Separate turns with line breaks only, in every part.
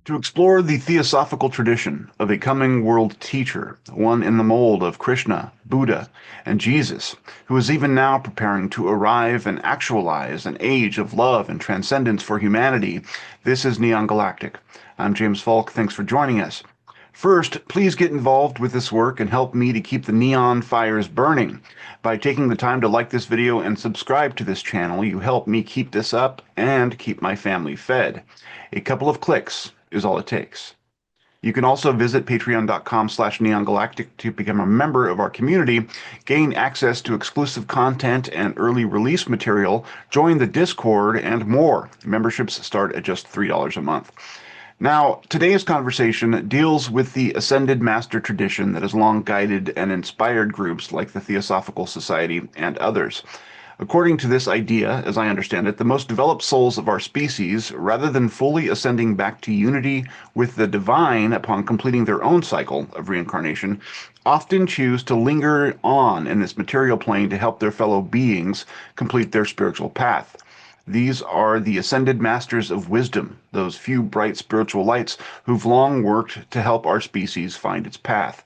To explore the theosophical tradition of a coming world teacher, one in the mold of Krishna, Buddha, and Jesus, who is even now preparing to arrive and actualize an age of love and transcendence for humanity, this is Neon Galactic. I'm James Falk. Thanks for joining us. First, please get involved with this work and help me to keep the neon fires burning. By taking the time to like this video and subscribe to this channel, you help me keep this up and keep my family fed. A couple of clicks is all it takes. You can also visit patreon.com/neongalactic to become a member of our community, gain access to exclusive content and early release material, join the Discord, and more. Memberships start at just $3 a month. Now, today's conversation deals with the Ascended Master tradition that has long guided and inspired groups like the Theosophical Society and others. According to this idea, as I understand it, the most developed souls of our species, rather than fully ascending back to unity with the divine upon completing their own cycle of reincarnation, often choose to linger on in this material plane to help their fellow beings complete their spiritual path. These are the ascended masters of wisdom, those few bright spiritual lights who've long worked to help our species find its path.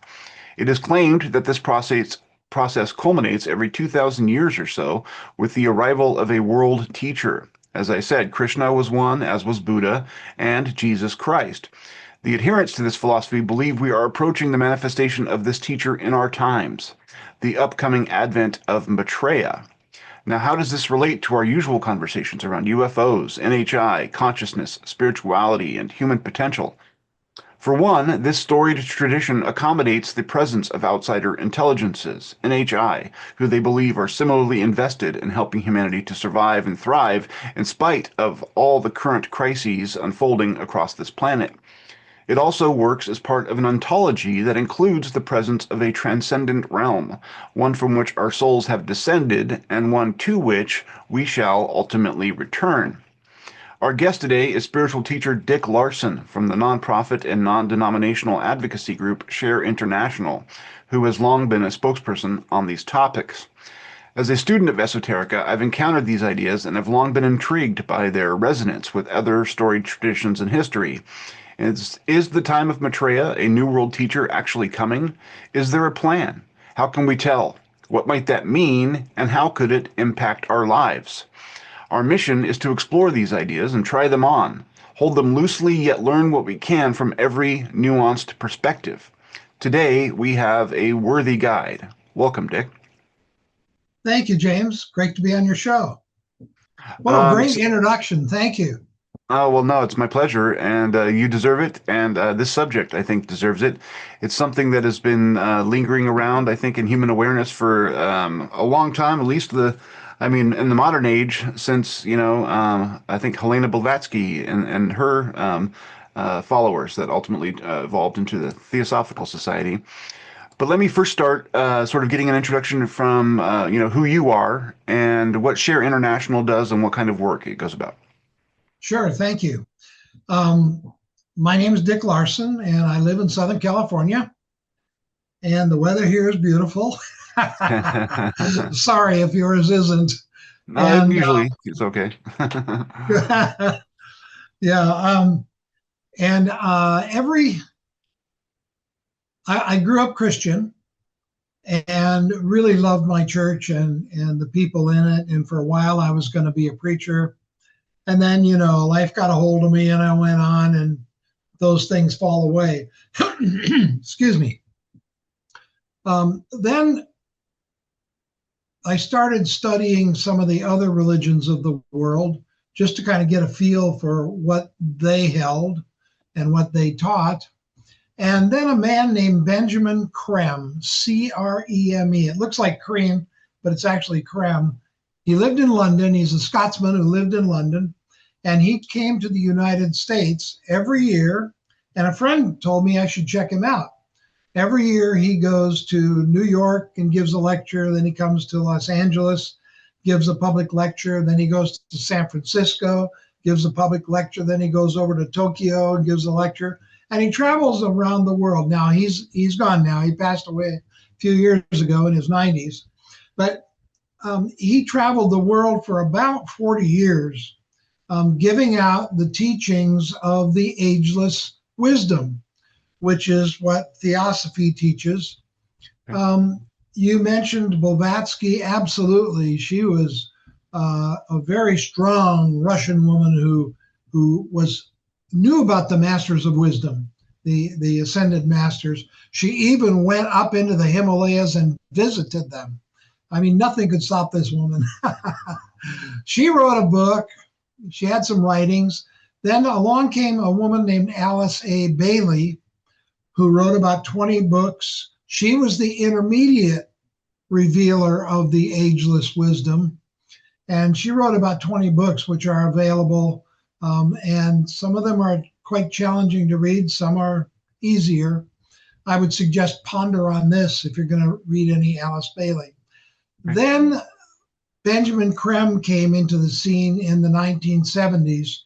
It is claimed that this process culminates every 2,000 years or so with the arrival of a world teacher. As I said, Krishna was one, as was Buddha, and Jesus Christ. The adherents to this philosophy believe we are approaching the manifestation of this teacher in our times, the upcoming advent of Maitreya. Now, how does this relate to our usual conversations around UFOs, NHI, consciousness, spirituality, and human potential? For one, this storied tradition accommodates the presence of outsider intelligences, NHI, who they believe are similarly invested in helping humanity to survive and thrive in spite of all the current crises unfolding across this planet. It also works as part of an ontology that includes the presence of a transcendent realm, one from which our souls have descended and one to which we shall ultimately return. Our guest today is spiritual teacher Dick Larson from the nonprofit and non-denominational advocacy group Share International, who has long been a spokesperson on these topics. As a student of esoterica, I've encountered these ideas and have long been intrigued by their resonance with other storied traditions in history. Is the time of Maitreya, a New World teacher, actually coming? Is there a plan? How can we tell? What might that mean, and how could it impact our lives? Our mission is to explore these ideas and try them on, hold them loosely, yet learn what we can from every nuanced perspective. Today, we have a worthy guide. Welcome, Dick.
Thank you, James. Great to be on your show. What a great introduction. Thank you.
Oh, well, no, it's my pleasure, and you deserve it, and this subject, I think, deserves it. It's something that has been lingering around, I think, in human awareness for a long time, at least in the modern age, since, I think Helena Blavatsky and her followers that ultimately evolved into the Theosophical Society. But let me first start sort of getting an introduction from, who you are and what Share International does and what kind of work it goes about.
Sure, thank you. My name is Dick Larson, and I live in Southern California. And the weather here is beautiful. Sorry if yours isn't.
No,
and,
usually it's okay.
Yeah. I grew up Christian and really loved my church and the people in it. And for a while, I was going to be a preacher. And then, life got a hold of me and I went on, and those things fall away. Excuse me. Then I started studying some of the other religions of the world just to kind of get a feel for what they held and what they taught. And then a man named Benjamin Creme, C-R-E-M-E. It looks like cream, but it's actually Creme. He lived in London. He's a Scotsman who lived in London. And he came to the United States every year. And a friend told me I should check him out. Every year he goes to New York and gives a lecture. Then he comes to Los Angeles, gives a public lecture. Then he goes to San Francisco, gives a public lecture. Then he goes over to Tokyo and gives a lecture. And he travels around the world. Now he's gone now. He passed away a few years ago in his 90s. But he traveled the world for about 40 years giving out the teachings of the ageless wisdom, which is what theosophy teaches. You mentioned Blavatsky. Absolutely. She was a very strong Russian woman who knew about the masters of wisdom, the ascended masters. She even went up into the Himalayas and visited them. I mean, nothing could stop this woman. She wrote a book. She had some writings. Then along came a woman named Alice A. Bailey, who wrote about 20 books. She was the intermediate revealer of the ageless wisdom. And she wrote about 20 books, which are available. And some of them are quite challenging to read. Some are easier. I would suggest ponder on this if you're going to read any Alice Bailey. Then Benjamin Creme came into the scene in the 1970s,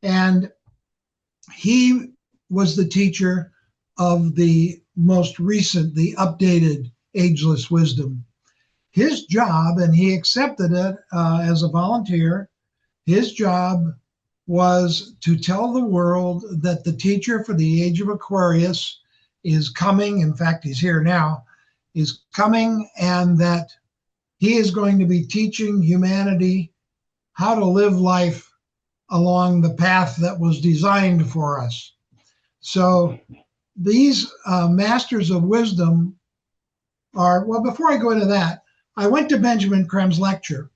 and he was the teacher of the most recent, the updated ageless wisdom. His job, and he accepted it as a volunteer, his job was to tell the world that the teacher for the age of Aquarius is coming. In fact, he's here now, is coming, and that he is going to be teaching humanity how to live life along the path that was designed for us. So these masters of wisdom are, well, before I go into that, I went to Benjamin Creme's lecture,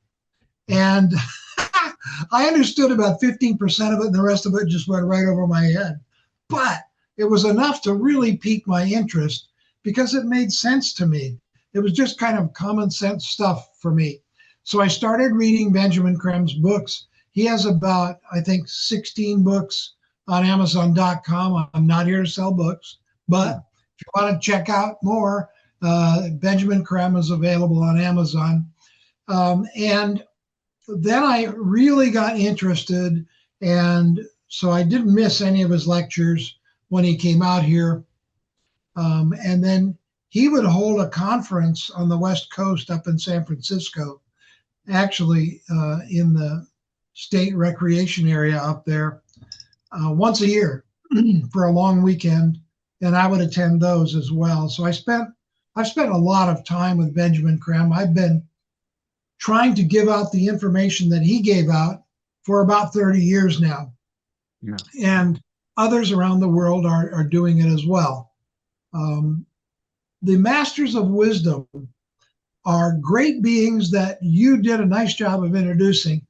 and I understood about 15% of it, and the rest of it just went right over my head. But it was enough to really pique my interest because it made sense to me. It was just kind of common sense stuff for me. So I started reading Benjamin Creme's books. He has about, I think, 16 books on Amazon.com. I'm not here to sell books, but if you want to check out more, Benjamin Creme is available on Amazon. And then I really got interested, and so I didn't miss any of his lectures when he came out here. And then he would hold a conference on the West Coast up in San Francisco, actually in the state recreation area up there, once a year for a long weekend, and I would attend those as well. So I've spent a lot of time with Benjamin Creme. I've been trying to give out the information that he gave out for about 30 years now. Yeah. And others around the world are doing it as well. The masters of wisdom are great beings that you did a nice job of introducing.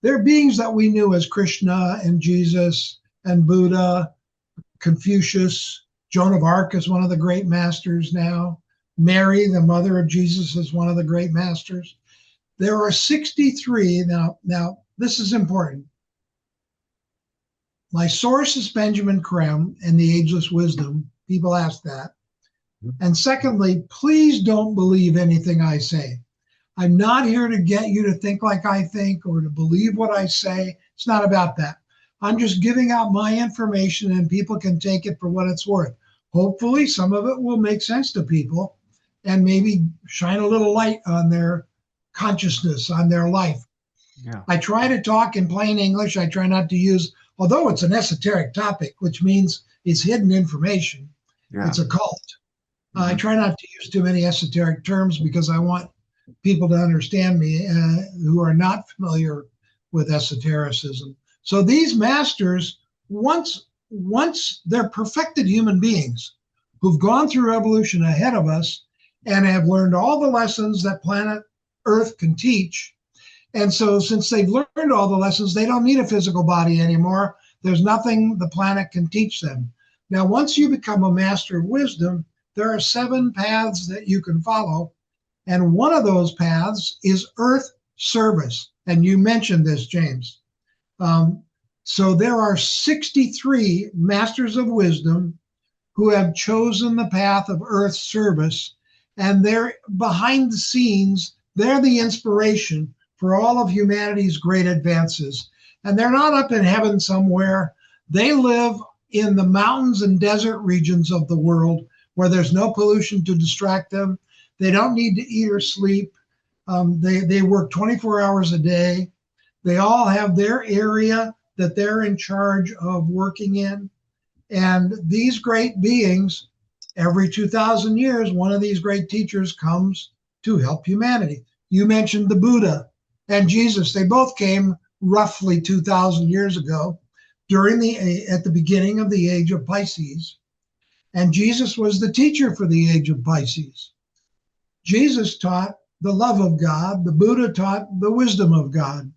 They're beings that we knew as Krishna and Jesus and Buddha, Confucius. Joan of Arc is one of the great masters now. Mary, the mother of Jesus, is one of the great masters. There are 63. Now this is important. My source is Benjamin Creme and the Ageless Wisdom. People ask that. And secondly, please don't believe anything I say. I'm not here to get you to think like I think or to believe what I say. It's not about that. I'm just giving out my information, and people can take it for what it's worth. Hopefully, some of it will make sense to people and maybe shine a little light on their consciousness, on their life. Yeah. I try to talk in plain English. I try not to use, although it's an esoteric topic, which means it's hidden information. Yeah. It's occult. I try not to use too many esoteric terms because I want people to understand me who are not familiar with esotericism. So these masters, once they're perfected human beings who've gone through evolution ahead of us and have learned all the lessons that planet Earth can teach. And so since they've learned all the lessons, they don't need a physical body anymore. There's nothing the planet can teach them. Now, once you become a master of wisdom, there are 7 paths that you can follow. And one of those paths is Earth service. And you mentioned this, James. So there are 63 masters of wisdom who have chosen the path of Earth service. And they're behind the scenes. They're the inspiration for all of humanity's great advances. And they're not up in heaven somewhere. They live in the mountains and desert regions of the world where there's no pollution to distract them. They don't need to eat or sleep. They work 24 hours a day. They all have their area that they're in charge of working in. And these great beings, every 2,000 years, one of these great teachers comes to help humanity. You mentioned the Buddha and Jesus. They both came roughly 2,000 years ago at the beginning of the age of Pisces. And Jesus was the teacher for the age of Pisces. Jesus taught the love of God. The Buddha taught the wisdom of God.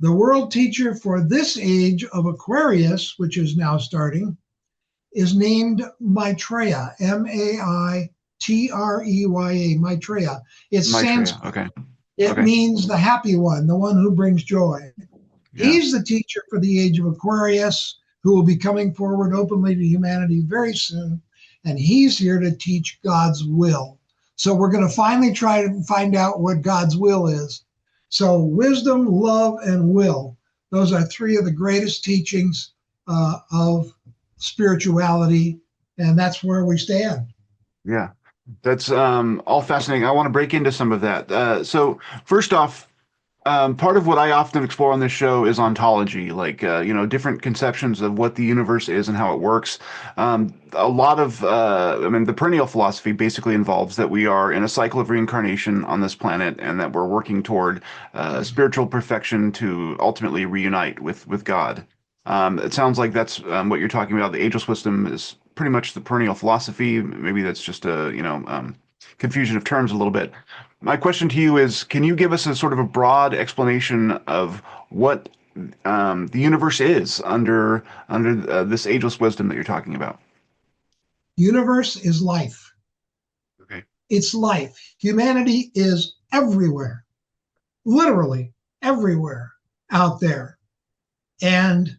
The world teacher for this age of Aquarius, which is now starting, is named Maitreya, Maitreya, Maitreya. It's
Maitreya.
Sanskrit.
Okay.
It means the happy one, the one who brings joy.
Yeah.
He's the teacher for the age of Aquarius, who will be coming forward openly to humanity very soon. And he's here to teach God's will. So we're going to finally try to find out what God's will is. So wisdom, love, and will. Those are three of the greatest teachings of spirituality. And that's where we stand.
Yeah. That's all fascinating. I want to break into some of that. So first off, part of what I often explore on this show is ontology, like, different conceptions of what the universe is and how it works. A lot of, the perennial philosophy basically involves that we are in a cycle of reincarnation on this planet and that we're working toward spiritual perfection to ultimately reunite with God. It sounds like that's what you're talking about. The ageless wisdom is pretty much the perennial philosophy. Maybe that's just a, confusion of terms a little bit. My question to you is, can you give us a sort of a broad explanation of what the universe is under this ageless wisdom that you're talking about?
Universe is life.
Okay.
It's life. Humanity is everywhere, literally everywhere out there. And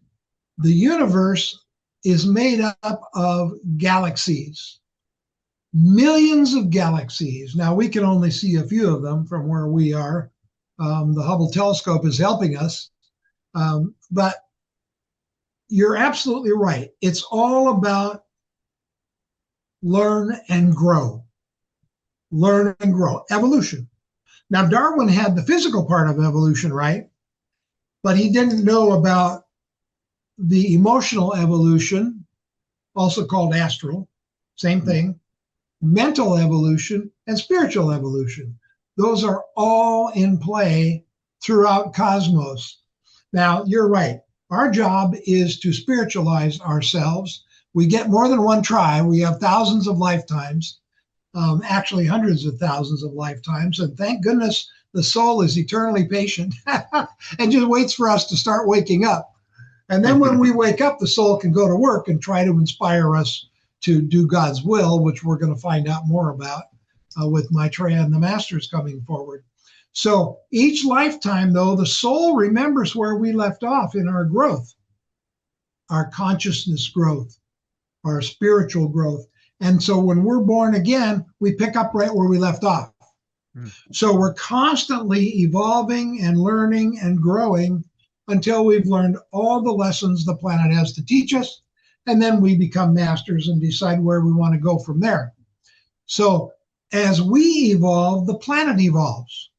the universe is made up of galaxies. Millions of galaxies. Now, we can only see a few of them from where we are. The Hubble telescope is helping us. But you're absolutely right. It's all about learn and grow. Learn and grow. Evolution. Now, Darwin had the physical part of evolution, right? But he didn't know about the emotional evolution, also called astral. Same thing. Mental evolution and spiritual evolution. Those are all in play throughout cosmos. Now, you're right. Our job is to spiritualize ourselves. We get more than one try. We have thousands of lifetimes, actually hundreds of thousands of lifetimes. And thank goodness the soul is eternally patient and just waits for us to start waking up. And then when we wake up, the soul can go to work and try to inspire us to do God's will, which we're going to find out more about with Maitreya and the Masters coming forward. So each lifetime, though, the soul remembers where we left off in our growth, our consciousness growth, our spiritual growth. And so when we're born again, we pick up right where we left off. So we're constantly evolving and learning and growing until we've learned all the lessons the planet has to teach us. And then we become masters and decide where we want to go from there. So as we evolve, the planet evolves.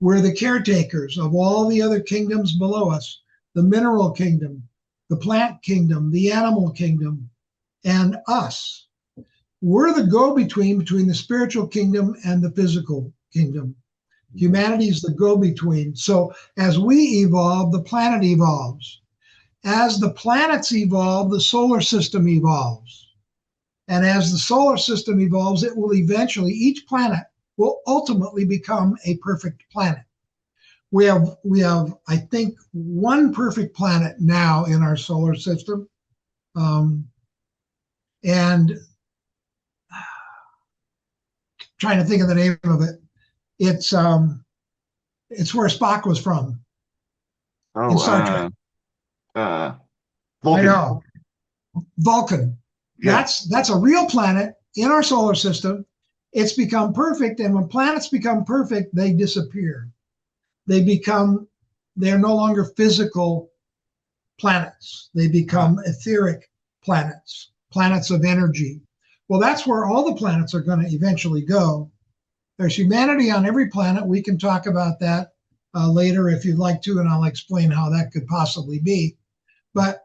We're the caretakers of all the other kingdoms below us, the mineral kingdom, the plant kingdom, the animal kingdom, and us. We're the go-between between the spiritual kingdom and the physical kingdom. Humanity is the go-between. So as we evolve, the planet evolves. As the planets evolve, the solar system evolves. And as the solar system evolves, it will eventually, each planet will ultimately become a perfect planet. We have, I think, one perfect planet now in our solar system. And trying to think of the name of it. It's where Spock was from.
Oh,
in Star Trek.
Vulcan.
I know. Vulcan.
Yeah.
That's a real planet in our solar system. It's become perfect, and when planets become perfect, they disappear. They're no longer physical planets. They become etheric planets, planets of energy. Well, that's where all the planets are going to eventually go. There's humanity on every planet. We can talk about that later if you'd like to, and I'll explain how that could possibly be. But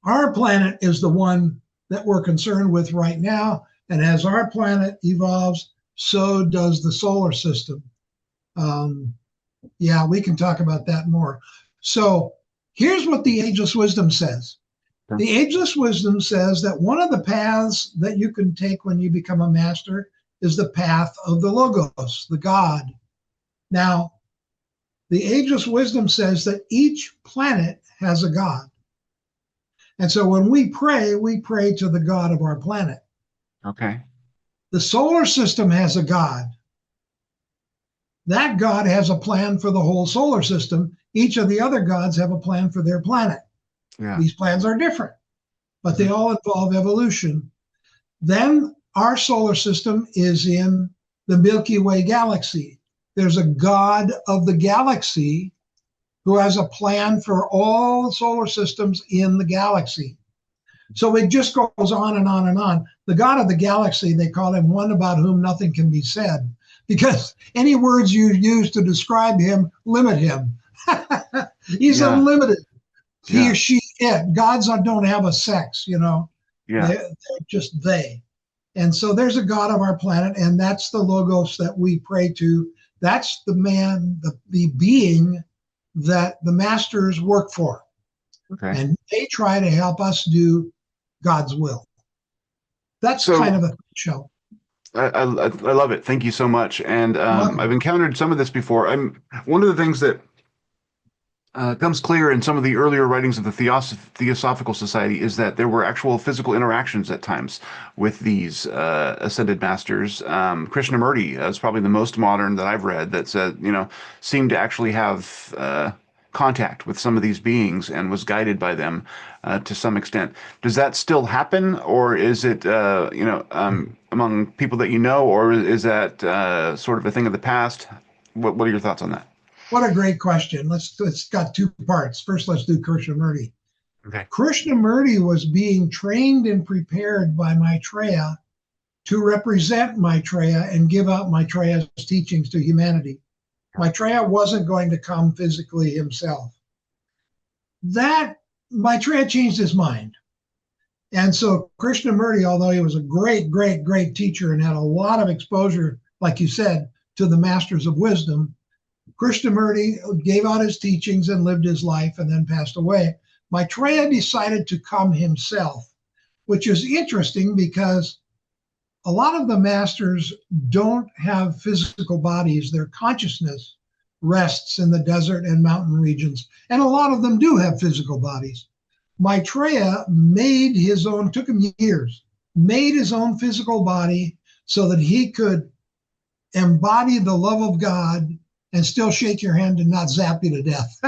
our planet is the one that we're concerned with right now. And as our planet evolves, so does the solar system. Yeah, we can talk about that more. So here's what the Ageless Wisdom says. The Ageless Wisdom says that one of the paths that you can take when you become a master is the path of the Logos, the God. Now, the Ageless Wisdom says that each planet has a God. And so when we pray to the God of our planet.
Okay.
The solar system has a God. That God has a plan for the whole solar system. Each of the other gods have a plan for their planet.
Yeah.
These plans are different, but they all involve evolution. Then our solar system is in the Milky Way galaxy. There's a God of the galaxy who has a plan for all the solar systems in the galaxy. So it just goes on and on and on. The God of the galaxy, they call him one about whom nothing can be said, because any words you use to describe him limit him. He's unlimited. He or she, it. Gods don't have a sex, you know.
Yeah.
They're just they. And so there's a God of our planet, and that's the Logos that we pray to. That's the man, the being that the masters work for.
Okay.
And they try to help us do God's will. That's kind of a show.
I love it. Thank you so much. And I've encountered some of this before. One of the things that comes clear in some of the earlier writings of the Theosophical Society is that there were actual physical interactions at times with these ascended masters. Krishnamurti is probably the most modern that I've read that said, seemed to actually have contact with some of these beings and was guided by them to some extent. Does that still happen, or is it, among people that you know, or is that sort of a thing of the past? What are your thoughts on that?
What a great question. It's got two parts. First, let's do Krishnamurti.
Okay.
Krishnamurti was being trained and prepared by Maitreya to represent Maitreya and give out Maitreya's teachings to humanity. Maitreya wasn't going to come physically himself. That Maitreya changed his mind. And so Krishnamurti, although he was a great, great, great teacher and had a lot of exposure, like you said, to the masters of wisdom, Krishnamurti gave out his teachings and lived his life and then passed away. Maitreya decided to come himself, which is interesting because a lot of the masters don't have physical bodies. Their consciousness rests in the desert and mountain regions. And a lot of them do have physical bodies. Maitreya made his own, took him years, made his own physical body so that he could embody the love of God and still shake your hand and not zap you to death.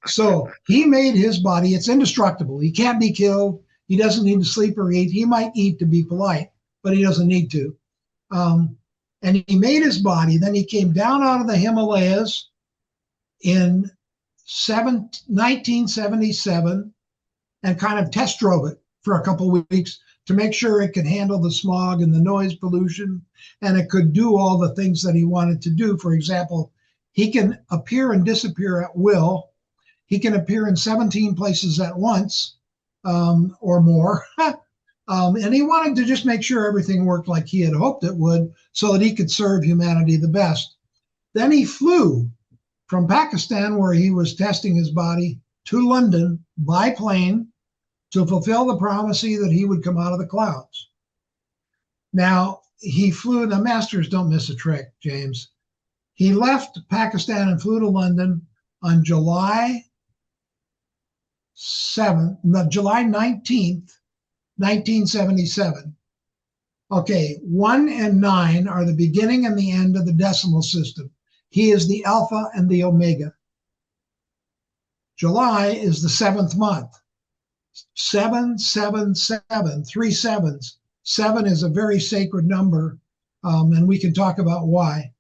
So he made his body, it's indestructible. He can't be killed. He doesn't need to sleep or eat. He might eat to be polite, but he doesn't need to. And he made his body. Then he came down out of the Himalayas in 1977 and kind of test drove it for a couple of weeks to make sure it could handle the smog and the noise pollution, and it could do all the things that he wanted to do. For example, he can appear and disappear at will. He can appear in 17 places at once or more. And he wanted to just make sure everything worked like he had hoped it would so that he could serve humanity the best. Then he flew from Pakistan, where he was testing his body, to London by plane to fulfill the prophecy that he would come out of the clouds. Now, he flew, the masters don't miss a trick, James. He left Pakistan and flew to London on July 19th, 1977. Okay, 1 and 9 are the beginning and the end of the decimal system. He is the Alpha and the Omega. July is the 7th month. 777, 3 sevens. 7 is a very sacred number, and we can talk about why.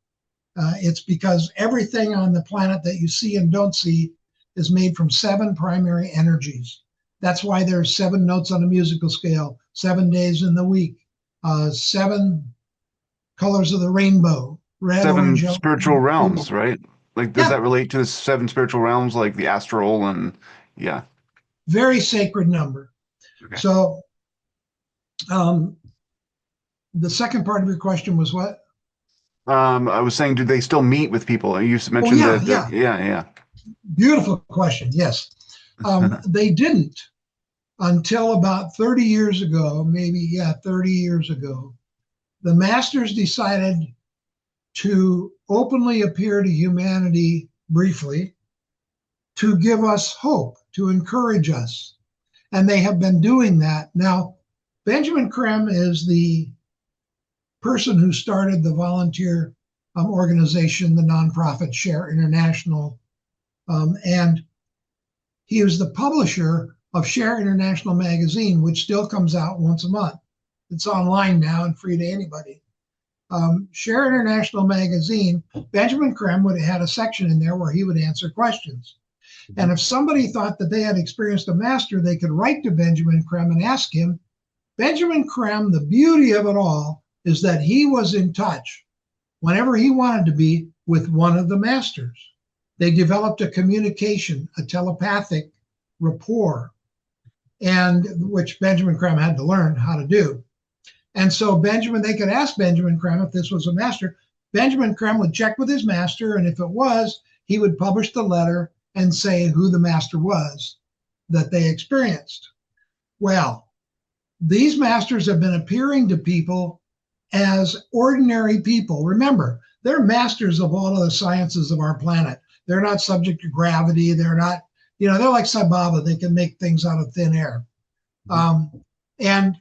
It's because everything on the planet that you see and don't see is made from 7 primary energies. That's why there's 7 notes on a musical scale, 7 days in the week, 7 colors of the rainbow, red,
7
orange,
spiritual realms, right? Like, does
Yeah,
that relate to the seven spiritual realms, like the astral and yeah?
very sacred number.
Okay.
So um, the second part of your question was what?
I was saying, do they still meet with people? You
Oh,
mentioned
yeah,
that,
yeah.
yeah,
Beautiful question. Yes.
yeah.
They didn't until about 30 years ago, maybe, yeah, 30 years ago. The masters decided to openly appear to humanity briefly to give us hope, to encourage us. And they have been doing that. Now, Benjamin Creme is the person who started the volunteer organization, the nonprofit Share International. And he was the publisher of Share International magazine, which still comes out once a month. It's online now and free to anybody. Share International magazine, Benjamin Creme would have had a section in there where he would answer questions. And if somebody thought that they had experienced a master, they could write to Benjamin Creme and ask him. Benjamin Creme, the beauty of it all is that he was in touch whenever he wanted to be with one of the masters. They developed a communication, a telepathic rapport, and which Benjamin Creme had to learn how to do. And so they could ask Benjamin Creme if this was a master. Benjamin Creme would check with his master, and if it was, he would publish the letter and say who the master was that they experienced. Well, these masters have been appearing to people as ordinary people. Remember, they're masters of all of the sciences of our planet. They're not subject to gravity. They're not, they're like Sai Baba. They can make things out of thin air. And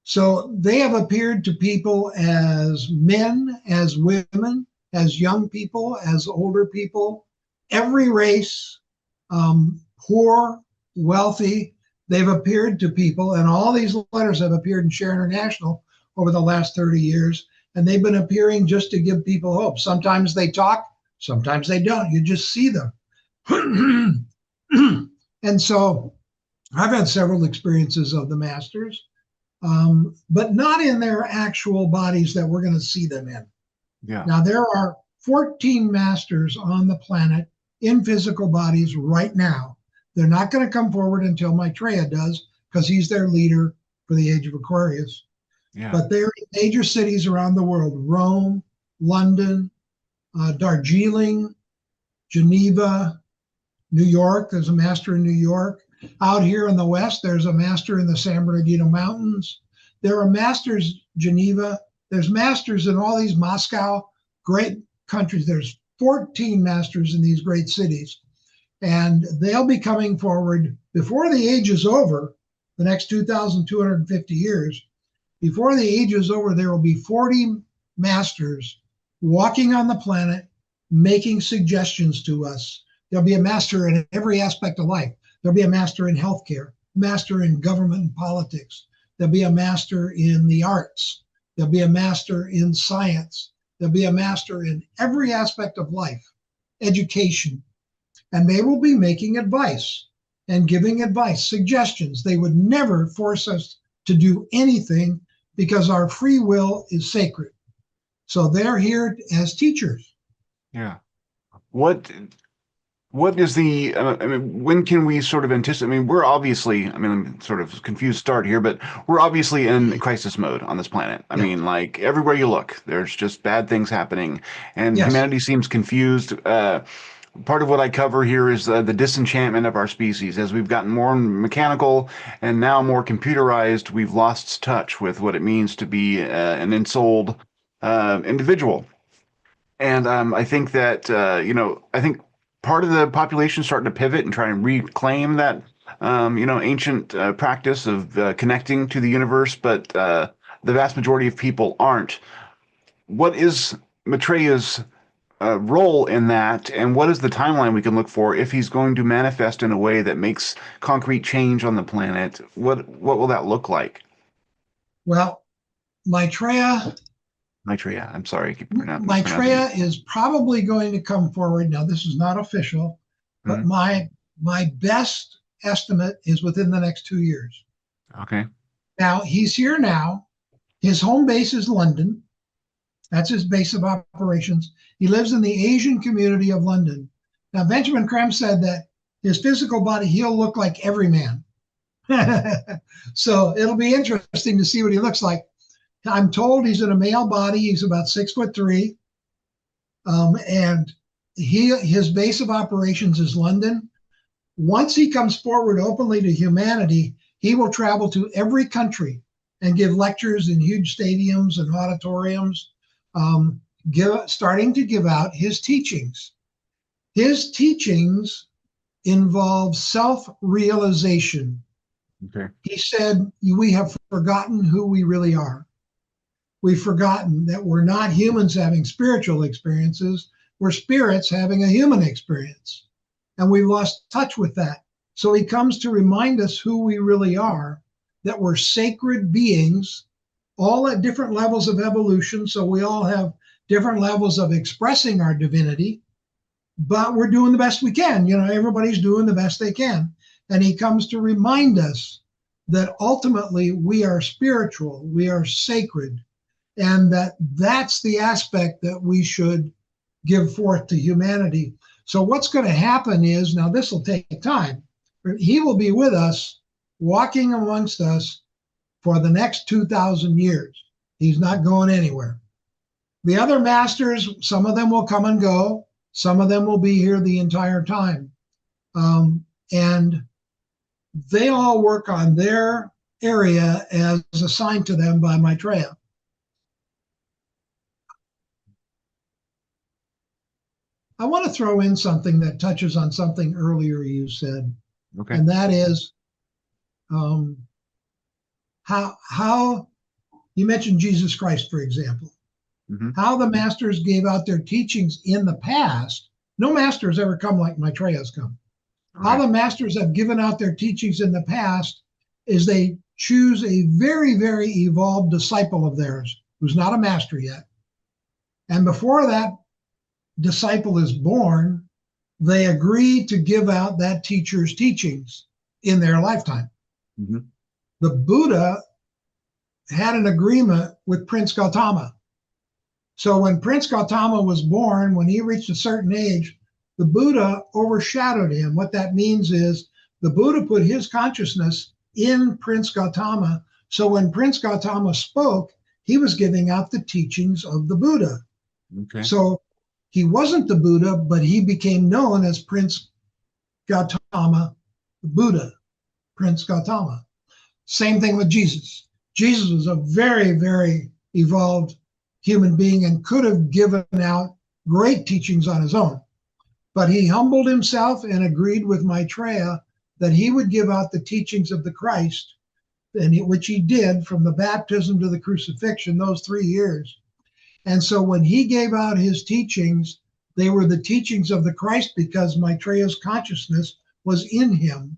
so they have appeared to people as men, as women, as young people, as older people, every race, poor, wealthy. They've appeared to people, and all these letters have appeared in Share International over the last 30 years, and they've been appearing just to give people hope. Sometimes they talk, sometimes they don't. You just see them. And so I've had several experiences of the masters, but not in their actual bodies that we're going to see them in.
Yeah.
Now, there are 14 masters on the planet in physical bodies right now. They're not going to come forward until Maitreya does, because he's their leader for the Age of Aquarius.
Yeah.
But they're in major cities around the world: Rome, London, Darjeeling, Geneva, New York. There's a master in New York. Out here in the West, there's a master in the San Bernardino Mountains. There are masters, Geneva. There's masters in all these Moscow, great countries. There's 14 masters in these great cities. And they'll be coming forward before the age is over, the next 2,250 years. Before the age is over, there will be 40 masters walking on the planet, making suggestions to us. There'll be a master in every aspect of life. There'll be a master in healthcare, master in government and politics. There'll be a master in the arts. There'll be a master in science. There'll be a master in every aspect of life, education. And they will be making advice and giving advice, suggestions. They would never force us to do anything because our free will is sacred. So they're here as teachers.
Yeah. What is the, I mean, when can we sort of anticipate? I mean, we're obviously, I mean, I'm sort of confused start here, but we're obviously in crisis mode on this planet. I mean, like everywhere you look, there's just bad things happening, and
Yes.
humanity seems confused. Part of what I cover here is the disenchantment of our species. As we've gotten more mechanical and now more computerized, we've lost touch with what it means to be an ensouled individual. And I think that, I think part of the population is starting to pivot and try and reclaim that, ancient practice of connecting to the universe, but the vast majority of people aren't. What is Maitreya's role in that, and what is the timeline we can look for if he's going to manifest in a way that makes concrete change on the planet? What will that look like?
Well,
Maitreya, I'm sorry, I keep mispronouncing
Maitreya
it.
is probably going to come forward. Now, this is not official, but
Mhm.
my best estimate is within the next 2 years.
Okay.
Now, he's here now. His home base is London, That's his base of operations. He lives in the Asian community of London. Now, Benjamin Creme said that his physical body, he'll look like every man. So it'll be interesting to see what he looks like. I'm told he's in a male body. He's about 6'3", and his base of operations is London. Once he comes forward openly to humanity, he will travel to every country and give lectures in huge stadiums and auditoriums, starting to give out his teachings. His teachings involve self-realization.
Okay.
He said, we have forgotten who we really are. We've forgotten that we're not humans having spiritual experiences. We're spirits having a human experience. And we've lost touch with that. So he comes to remind us who we really are, that we're sacred beings, all at different levels of evolution. So we all have different levels of expressing our divinity, but we're doing the best we can. You know, everybody's doing the best they can. And he comes to remind us that ultimately we are spiritual, we are sacred, and that's the aspect that we should give forth to humanity. So what's going to happen is, now this will take time, he will be with us, walking amongst us for the next 2,000 years. He's not going anywhere. The other masters, some of them will come and go. Some of them will be here the entire time. And they all work on their area as assigned to them by Maitreya. I want to throw in something that touches on something earlier you said,
Okay.
and that is how you mentioned Jesus Christ, for example, how the masters gave out their teachings in the past. No master has ever come like Maitreya has come. How the masters have given out their teachings in the past is they choose a very, very evolved disciple of theirs who's not a master yet. And before that disciple is born, they agree to give out that teacher's teachings in their lifetime. The Buddha had an agreement with Prince Gautama. So when Prince Gautama was born, when he reached a certain age, the Buddha overshadowed him. What that means is the Buddha put his consciousness in Prince Gautama. So when Prince Gautama spoke, he was giving out the teachings of the Buddha.
Okay.
So he wasn't the Buddha, but he became known as Prince Gautama, the Buddha, Prince Gautama. Same thing with Jesus. Jesus was a very, very evolved human being and could have given out great teachings on his own. But he humbled himself and agreed with Maitreya that he would give out the teachings of the Christ, which he did from the baptism to the crucifixion, those 3 years. And so when he gave out his teachings, they were the teachings of the Christ because Maitreya's consciousness was in him.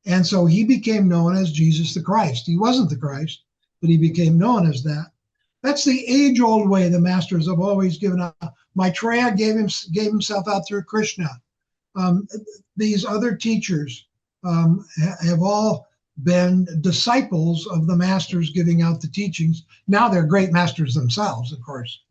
And so he became known as Jesus the Christ. He wasn't the Christ, but he became known as that. That's the age-old way the masters have always given out. Maitreya gave himself out through Krishna. These other teachers have all been disciples of the masters giving out the teachings. Now they're great masters themselves, of course.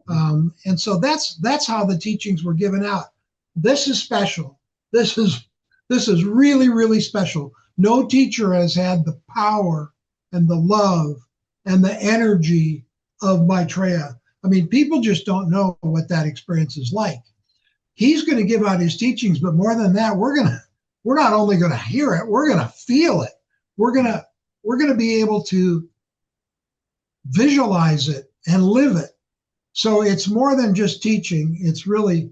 And so that's how the teachings were given out. This is special. This is really, really special. No teacher has had the power and the love and the energy of Maitreya. I mean, people just don't know what that experience is like. He's going to give out his teachings, but more than that, we're not only going to hear it, we're going to feel it. We're going to be able to visualize it and live it. So it's more than just teaching. It's really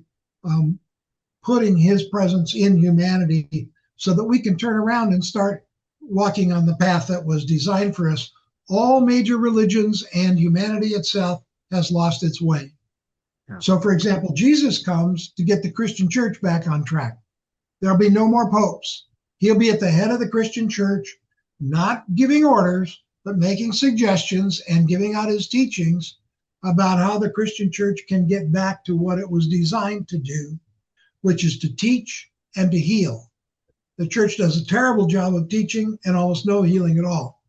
putting his presence in humanity so that we can turn around and start walking on the path that was designed for us. All major religions and humanity itself has lost its way. Yeah. So, for example, Jesus comes to get the Christian church back on track. There'll be no more popes. He'll be at the head of the Christian church, not giving orders, but making suggestions and giving out his teachings about how the Christian church can get back to what it was designed to do, which is to teach and to heal. The church does a terrible job of teaching and almost no healing at all.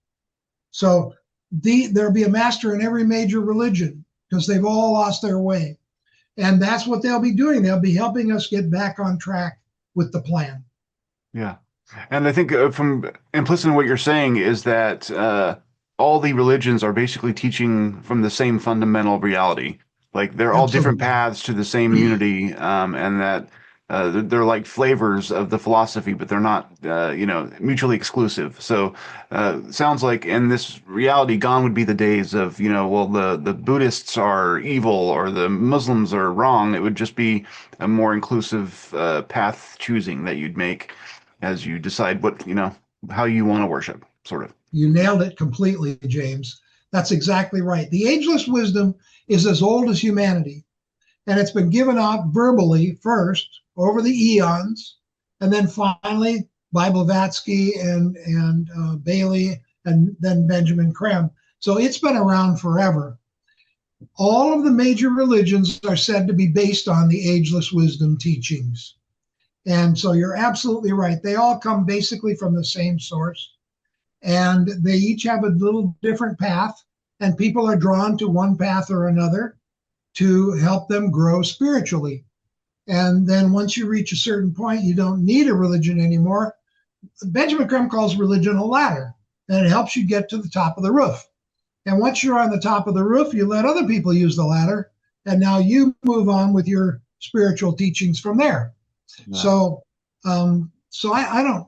So there'll be a master in every major religion. because they've all lost their way. And that's what they'll be doing. They'll be helping us get back on track with the plan.
Yeah. And I think from implicit in what you're saying is that all the religions are basically teaching from the same fundamental reality. Like they're all different
Absolutely.
paths to the same unity, and that they're like flavors of the philosophy, but they're not, mutually exclusive. So, sounds like in this reality, gone would be the days of, well, the Buddhists are evil or the Muslims are wrong. It would just be a more inclusive path choosing that you'd make as you decide what, how you want to worship, sort of.
You nailed it completely, James. That's exactly right. The ageless wisdom is as old as humanity, and it's been given out verbally first over the eons, and then finally by Blavatsky and Bailey, and then Benjamin Creme. So it's been around forever. All of the major religions are said to be based on the ageless wisdom teachings. And so you're absolutely right. They all come basically from the same source, and they each have a little different path, and people are drawn to one path or another to help them grow spiritually. And then once you reach a certain point, you don't need a religion anymore. Benjamin Creme calls religion a ladder, and it helps you get to the top of the roof. And once you're on the top of the roof, you let other people use the ladder, and now you move on with your spiritual teachings from there.
Yeah.
So I don't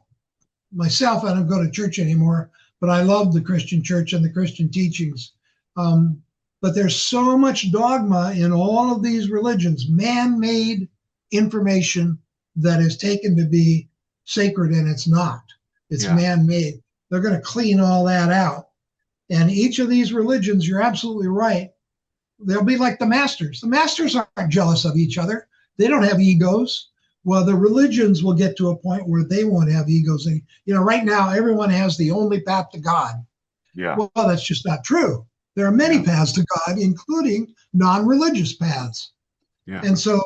myself. I don't go to church anymore, but I love the Christian church and the Christian teachings. But there's so much dogma in all of these religions, man-made information that is taken to be sacred, and it's not. It's man-made. They're going to clean all that out. And each of these religions, you're absolutely right, they'll be like the masters. The masters aren't jealous of each other. They don't have egos. Well, the religions will get to a point where they won't have egos. And, right now, everyone has the only path to God.
Yeah.
Well, that's just not true. There are many paths to God, including non-religious paths.
Yeah.
And so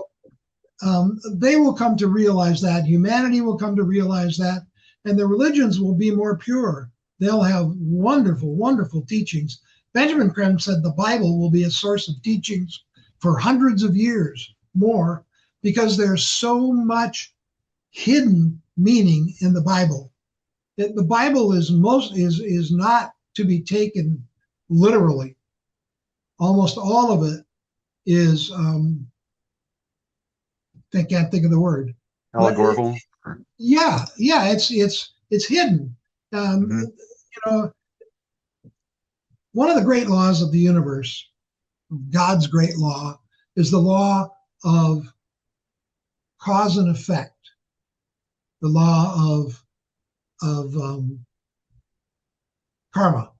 they will come to realize that. Humanity will come to realize that. And the religions will be more pure. They'll have wonderful, wonderful teachings. Benjamin Creme said the Bible will be a source of teachings for hundreds of years more, because there's so much hidden meaning in the Bible. The Bible is not to be taken literally. Almost all of it is I can't think of the word.
Allegorical.
It's hidden. One of the great laws of the universe, God's great law, is the law of cause and effect, the law of karma.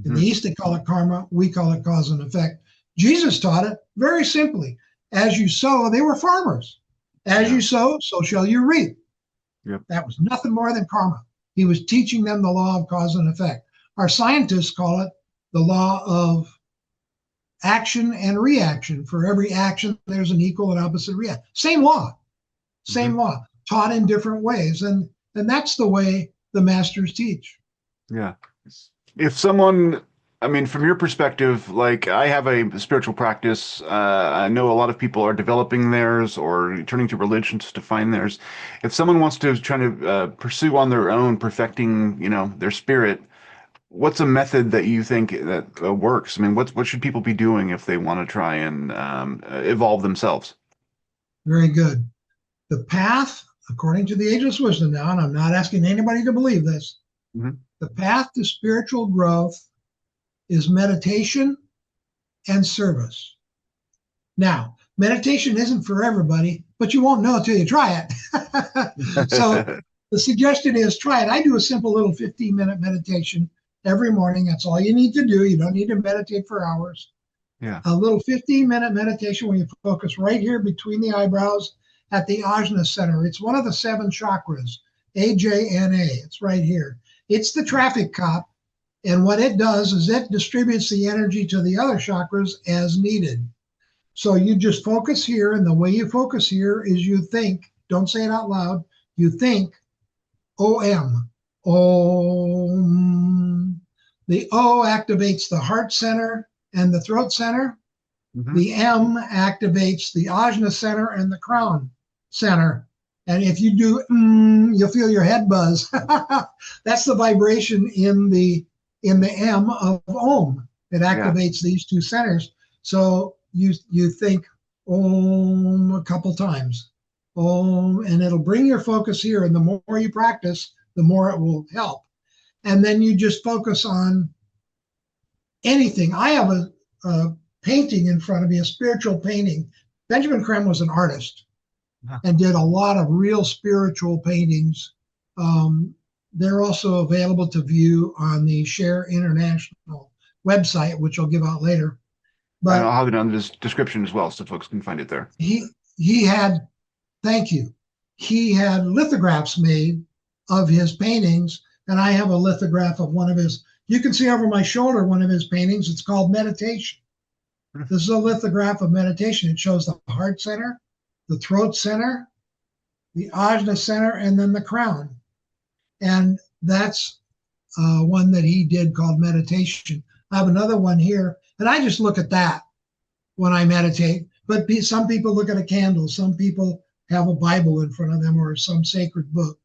In the East, they call it karma. We call it cause and effect. Jesus taught it very simply. As you sow, they were farmers. As you sow, so shall you reap.
Yep.
That was nothing more than karma. He was teaching them the law of cause and effect. Our scientists call it the law of action and reaction. For every action, there's an equal and opposite reaction. Same law, taught in different ways. And that's the way the masters teach.
Yeah. If someone, from your perspective, like I have a spiritual practice, I know a lot of people are developing theirs or turning to religions to find theirs. If someone wants to try to pursue on their own, perfecting, their spirit, what's a method that you think that works? What should people be doing if they want to try and evolve themselves?
Very good. The path, according to the ageless wisdom now, and I'm not asking anybody to believe this, the path to spiritual growth is meditation and service. Now, meditation isn't for everybody, but you won't know until you try it. So the suggestion is try it. I do a simple little 15-minute meditation every morning. That's all you need to do. You don't need to meditate for hours.
Yeah. A
little 15-minute meditation where you focus right here between the eyebrows at the ajna center. It's one of the 7 chakras, AJNA. It's right here. It's the traffic cop. And what it does is it distributes the energy to the other chakras as needed. So you just focus here, and the way you focus here is you think, don't say it out loud, you think OM. Om. The O activates the heart center and the throat center.
Hmm.
The M activates the ajna center and the crown center. And if you do, you'll feel your head buzz. That's the vibration in the M of Om. It
Yeah.
activates these two centers. So you think Om a couple times, Om, and it'll bring your focus here. And the more you practice, the more it will help. And then you just focus on anything. I have a painting in front of me, a spiritual painting. Benjamin Creme was an artist and did a lot of real spiritual paintings. They're also available to view on the Share International website, which I'll give out later.
And I'll
But
have it on this description as well, so folks can find it there.
he had, thank you, he had lithographs made of his paintings, and I have a lithograph of one of his. You can see over my shoulder one of his paintings. It's called Meditation. This is a lithograph of meditation. It shows the heart center, the throat center, the ajna center, and then the crown. And that's one that he did called Meditation. I have another one here, and I just look at that when I meditate. But some people look at a candle. Some people have a Bible in front of them or some sacred book.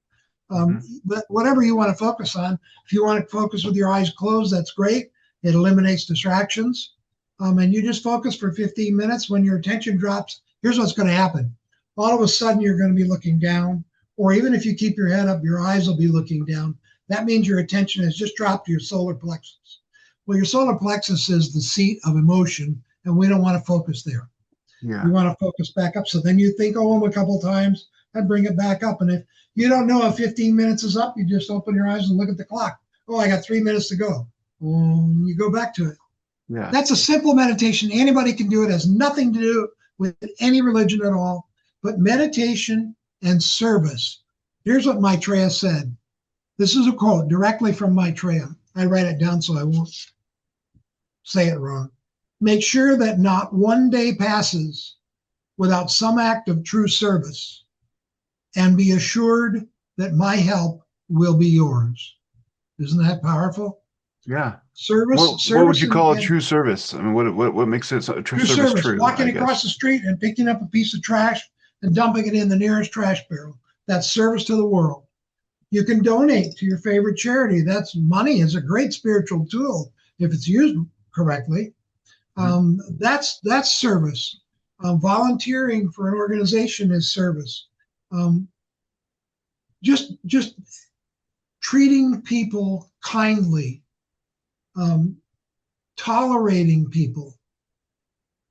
But whatever you want to focus on, if you want to focus with your eyes closed, that's great. It eliminates distractions. And you just focus for 15 minutes. When your attention drops, here's what's going to happen. All of a sudden, you're going to be looking down, or even if you keep your head up, your eyes will be looking down. That means your attention has just dropped to your solar plexus. Well, your solar plexus is the seat of emotion, and we don't want to focus there.
Yeah.
You want to focus back up. So then you think Om a couple times and bring it back up. And if you don't know if 15 minutes is up, you just open your eyes and look at the clock. Oh, I got 3 minutes to go. You go back to it.
Yeah.
That's a simple meditation. Anybody can do it. It has nothing to do with any religion at all. But meditation and service. Here's what Maitreya said. This is a quote directly from Maitreya. I write it down so I won't say it wrong. Make sure that not one day passes without some act of true service, and be assured that my help will be yours. Isn't that powerful?
Yeah.
Service.
What would you call a true service? I mean, what makes it a true service true?
Walking across the street and picking up a piece of trash and dumping it in the nearest trash barrel. That's service to the world. You can donate to your favorite charity. Money is a great spiritual tool if it's used correctly. That's service. Volunteering for an organization is service. Just treating people kindly, tolerating people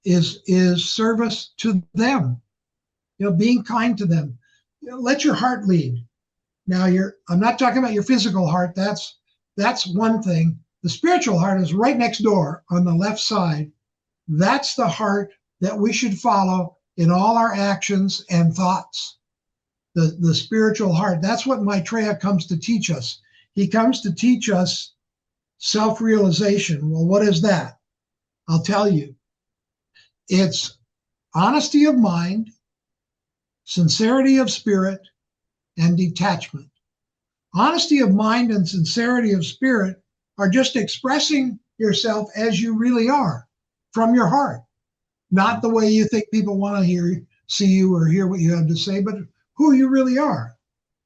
is service to them. Being kind to them. Let your heart lead. Now, I'm not talking about your physical heart. That's one thing. The spiritual heart is right next door on the left side. That's the heart that we should follow in all our actions and thoughts. The spiritual heart. That's what Maitreya comes to teach us. He comes to teach us self-realization. Well, what is that? I'll tell you. It's honesty of mind, sincerity of spirit, and detachment. Honesty of mind and sincerity of spirit are just expressing yourself as you really are from your heart, not the way you think people want to see you or hear what you have to say, but who you really are.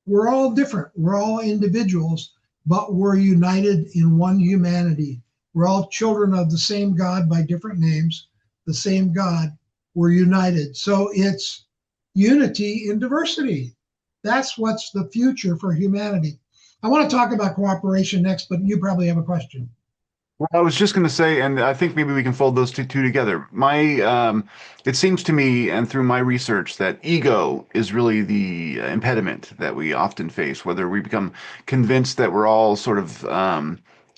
We're all different. We're all individuals, but we're united in one humanity. We're all children of the same God by different names, the same God. We're united. So it's unity in diversity. That's what's the future for humanity. I want to talk about cooperation next, but you probably have a question.
Well, I was just going to say, and I think maybe we can fold those two together. It seems to me, and through my research, that ego is really the impediment that we often face, whether we become convinced that we're all sort of,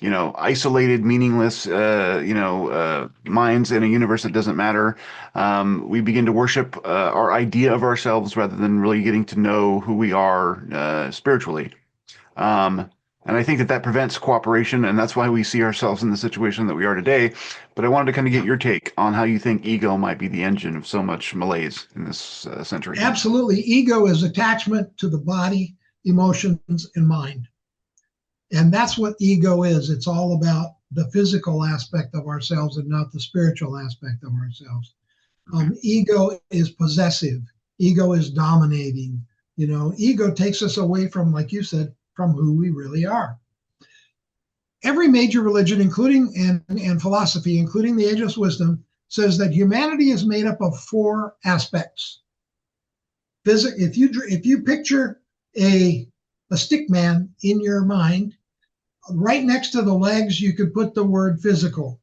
isolated, meaningless, minds in a universe that doesn't matter. We begin to worship our idea of ourselves rather than really getting to know who we are spiritually. And I think that prevents cooperation, and that's why we see ourselves in the situation that we are today. But I wanted to kind of get your take on how you think ego might be the engine of so much malaise in this century.
Absolutely. Ego is attachment to the body, emotions, and mind. And that's what ego is. It's all about the physical aspect of ourselves and not the spiritual aspect of ourselves.
Okay.
Ego is possessive. Ego is dominating. Ego takes us away from, like you said, from who we really are. Every major religion, including and philosophy, including the ageless wisdom, says that humanity is made up of 4 aspects. If you picture a stick man in your mind, right next to the legs, you could put the word physical.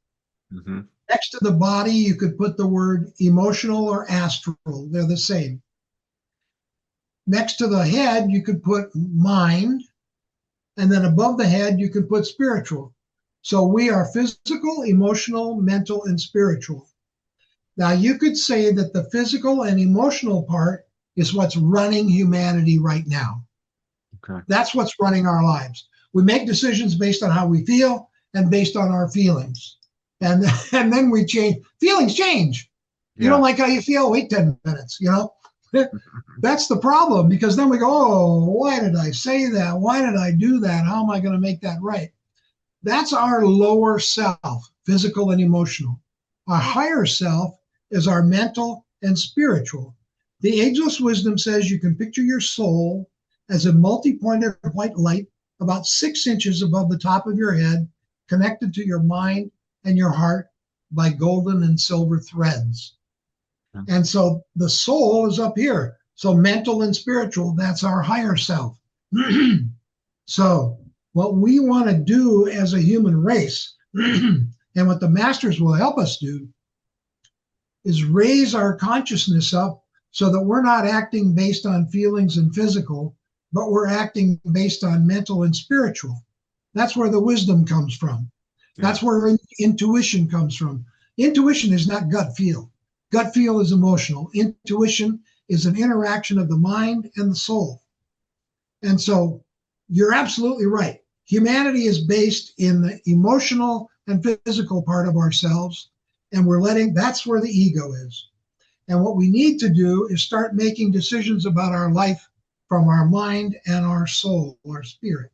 Mm-hmm.
Next to the body, you could put the word emotional or astral. They're the same. Next to the head, you could put mind. And then above the head, you could put spiritual. So we are physical, emotional, mental, and spiritual. Now, you could say that the physical and emotional part is what's running humanity right now.
Okay.
That's what's running our lives. We make decisions based on how we feel and based on our feelings. And then we change. Feelings change. You don't like how you feel? Wait 10 minutes, That's the problem, because then we go, oh, why did I say that? Why did I do that? How am I going to make that right? That's our lower self, physical and emotional. Our higher self is our mental and spiritual. The ageless wisdom says you can picture your soul as a multi-pointed white light about 6 inches above the top of your head, connected to your mind and your heart by golden and silver threads. And so the soul is up here. So mental and spiritual, that's our higher self. So what we want to do as a human race, and what the masters will help us do, is raise our consciousness up so that we're not acting based on feelings and physical, but we're acting based on mental and spiritual. That's where the wisdom comes from. That's where intuition comes from. Intuition is not gut feel. Gut feel is emotional. Intuition is an interaction of the mind and the soul. And so you're absolutely right. Humanity is based in the emotional and physical part of ourselves, and that's where the ego is. And what we need to do is start making decisions about our life from our mind and our soul, our spirit.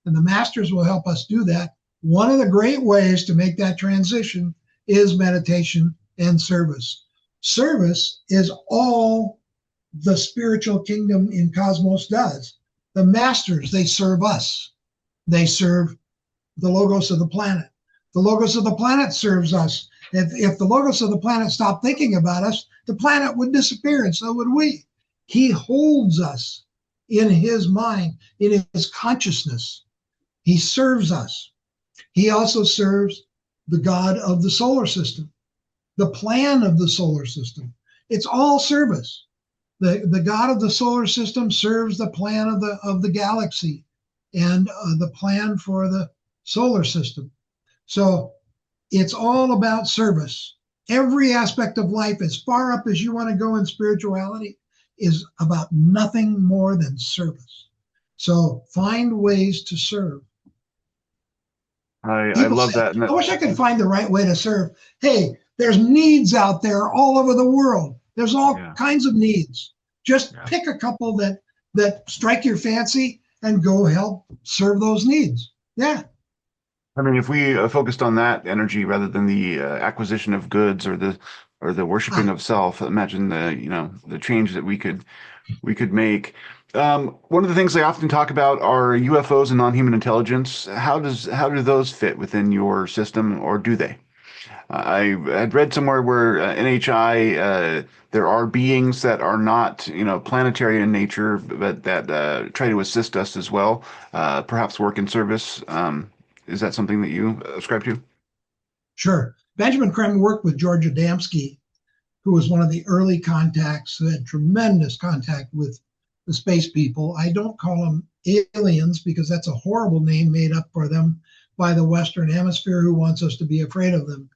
And the masters will help us do that. One of the great ways to make that transition is meditation and service. Service is all the spiritual kingdom in cosmos does. The masters, they serve us. They serve the logos of the planet. The logos of the planet serves us. If the logos of the planet stopped thinking about us, the planet would disappear, and so would we. He holds us in his mind, in his consciousness. He serves us. He also serves the God of the solar system, the plan of the solar system. It's all service. The God of the solar system serves the plan of the galaxy and the plan for the solar system. So it's all about service. Every aspect of life, as far up as you want to go in spirituality, is about nothing more than service. So find ways to serve.
I love
say,
that.
I wish I could find the right way to serve. Hey, there's needs out there all over the world. There's all kinds of needs. Just pick a couple that strike your fancy and go help serve those needs. Yeah.
I mean, if we focused on that energy rather than the acquisition of goods or the worshiping of self, imagine the change that we could make. One of the things they often talk about are UFOs and non-human intelligence. How do those fit within your system, or do they? I had read somewhere where NHI, there are beings that are not, planetary in nature, but that try to assist us as well, perhaps work in service. Is that something that you ascribe to?
Sure. Benjamin Creme worked with George Adamski, who was one of the early contacts, who had tremendous contact with the space people. I don't call them aliens because that's a horrible name made up for them by the Western Hemisphere, who wants us to be afraid of them.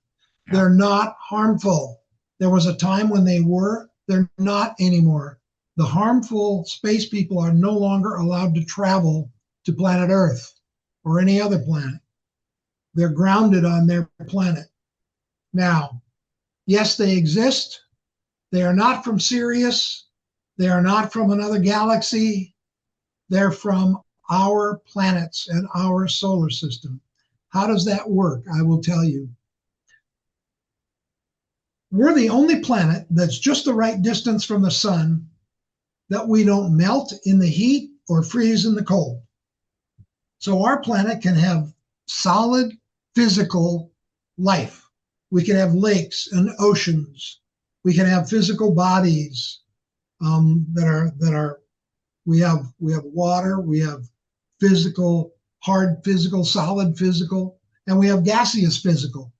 Yeah. They're not harmful. There was a time when they were. They're not anymore. The harmful space people are no longer allowed to travel to planet Earth or any other planet. They're grounded on their planet. Now, yes, they exist. They are not from Sirius. They are not from another galaxy. They're from our planets and our solar system. How does that work? I will tell you. We're the only planet that's just the right distance from the sun that we don't melt in the heat or freeze in the cold. So our planet can have solid physical life. We can have lakes and oceans. We can have physical bodies we have water, we have physical, hard physical, solid physical, and we have gaseous physical.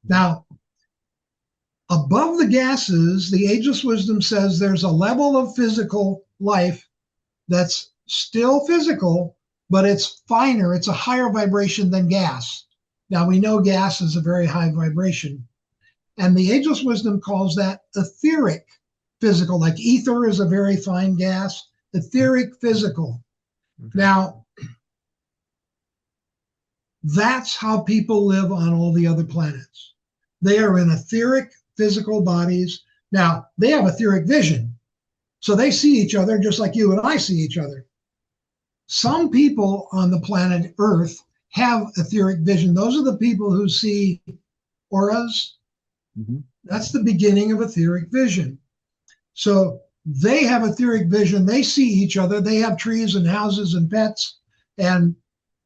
Now, above the gases, the ageless wisdom says there's a level of physical life that's still physical, but it's finer, it's a higher vibration than gas. Now, we know gas is a very high vibration, and the ageless wisdom calls that etheric physical, like ether is a very fine gas, etheric physical. Okay. Now, that's how people live on all the other planets. They are in etheric physical bodies. Now, they have etheric vision, so they see each other just like you and I see each other. Some people on the planet Earth have etheric vision. Those are the people who see auras. Mm-hmm. That's the beginning of etheric vision. So they have etheric vision. They see each other. They have trees and houses and pets and